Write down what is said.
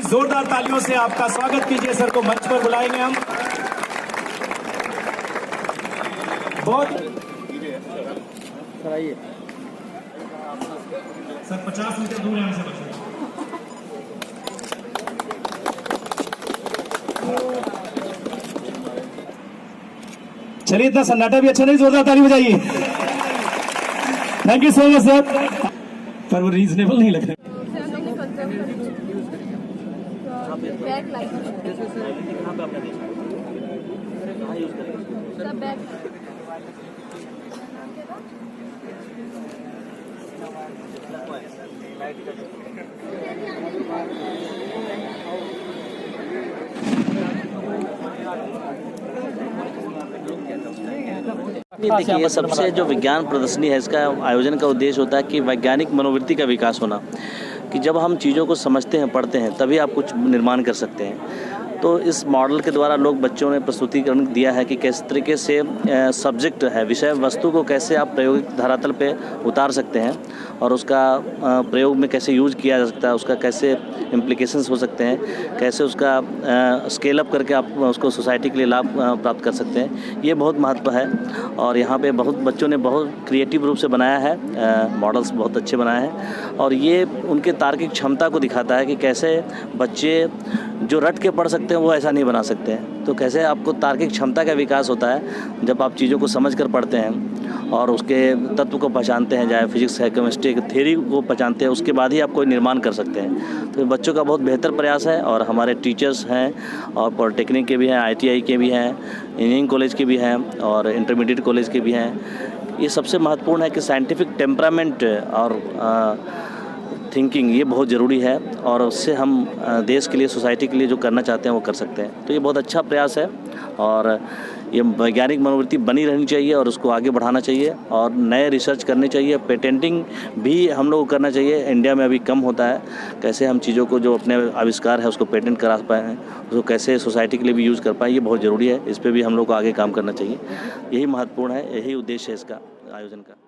जोरदार तालियों से आपका स्वागत कीजिए। सर को मंच पर बुलाएंगे हम। बहुत सर 50 मीटर दूर है हमसे बच्चे। चलिए, इतना सन्नाटा भी अच्छा नहीं, जोरदार ताली बजाइए। Thank you so much sir. पर वो रीजनेबल नहीं लग रहा। देखिए, सबसे जो विज्ञान प्रदर्शनी है, इसका आयोजन का उद्देश्य होता है कि वैज्ञानिक मनोवृत्ति का विकास होना, कि जब हम चीज़ों को समझते हैं, पढ़ते हैं, तभी आप कुछ निर्माण कर सकते हैं। तो इस मॉडल के द्वारा लोग बच्चों ने प्रस्तुतिकरण दिया है कि किस तरीके से सब्जेक्ट है, विषय वस्तु को कैसे आप प्रायोगिक धरातल पे उतार सकते हैं और उसका प्रयोग में कैसे यूज किया जा सकता है, उसका कैसे इम्प्लीकेशंस हो सकते हैं, कैसे उसका स्केल अप करके आप उसको सोसाइटी के लिए लाभ प्राप्त कर सकते हैं। ये बहुत महत्व है और यहाँ पे बहुत बच्चों ने बहुत क्रिएटिव रूप से बनाया है, मॉडल्स बहुत अच्छे बनाए हैं और ये उनके तार्किक क्षमता को दिखाता है कि कैसे बच्चे जो रट के पढ़ सकते हैं वो ऐसा नहीं बना सकते हैं। तो कैसे आपको तार्किक क्षमता का विकास होता है जब आप चीज़ों को समझ कर पढ़ते हैं और उसके तत्व को पहचानते हैं, चाहे फिजिक्स है, केमिस्ट्री की थ्योरी को पहचानते हैं, उसके बाद ही आप कोई निर्माण कर सकते हैं। तो बच्चों का बहुत बेहतर प्रयास है और हमारे टीचर्स हैं और पॉलिटेक्निक के भी हैं, ITI के भी हैं, इंजीनियरिंग कॉलेज के भी हैं और इंटरमीडिएट कॉलेज के भी हैं। ये सबसे महत्वपूर्ण है कि साइंटिफिक टेम्परामेंट और थिंकिंग ये बहुत ज़रूरी है और उससे हम देश के लिए, सोसाइटी के लिए जो करना चाहते हैं वो कर सकते हैं। तो ये बहुत अच्छा प्रयास है और ये वैज्ञानिक मनोवृत्ति बनी रहनी चाहिए और उसको आगे बढ़ाना चाहिए और नए रिसर्च करनी चाहिए। पेटेंटिंग भी हम लोग को करना चाहिए, इंडिया में अभी कम होता है। कैसे हम चीज़ों को जो अपने आविष्कार है उसको पेटेंट करा पाएँ, उसको कैसे सोसाइटी के लिए भी यूज़ कर पाएँ, ये बहुत ज़रूरी है। इस पर भी हम लोग को आगे काम करना चाहिए। यही महत्वपूर्ण है, यही उद्देश्य है इसका आयोजन का।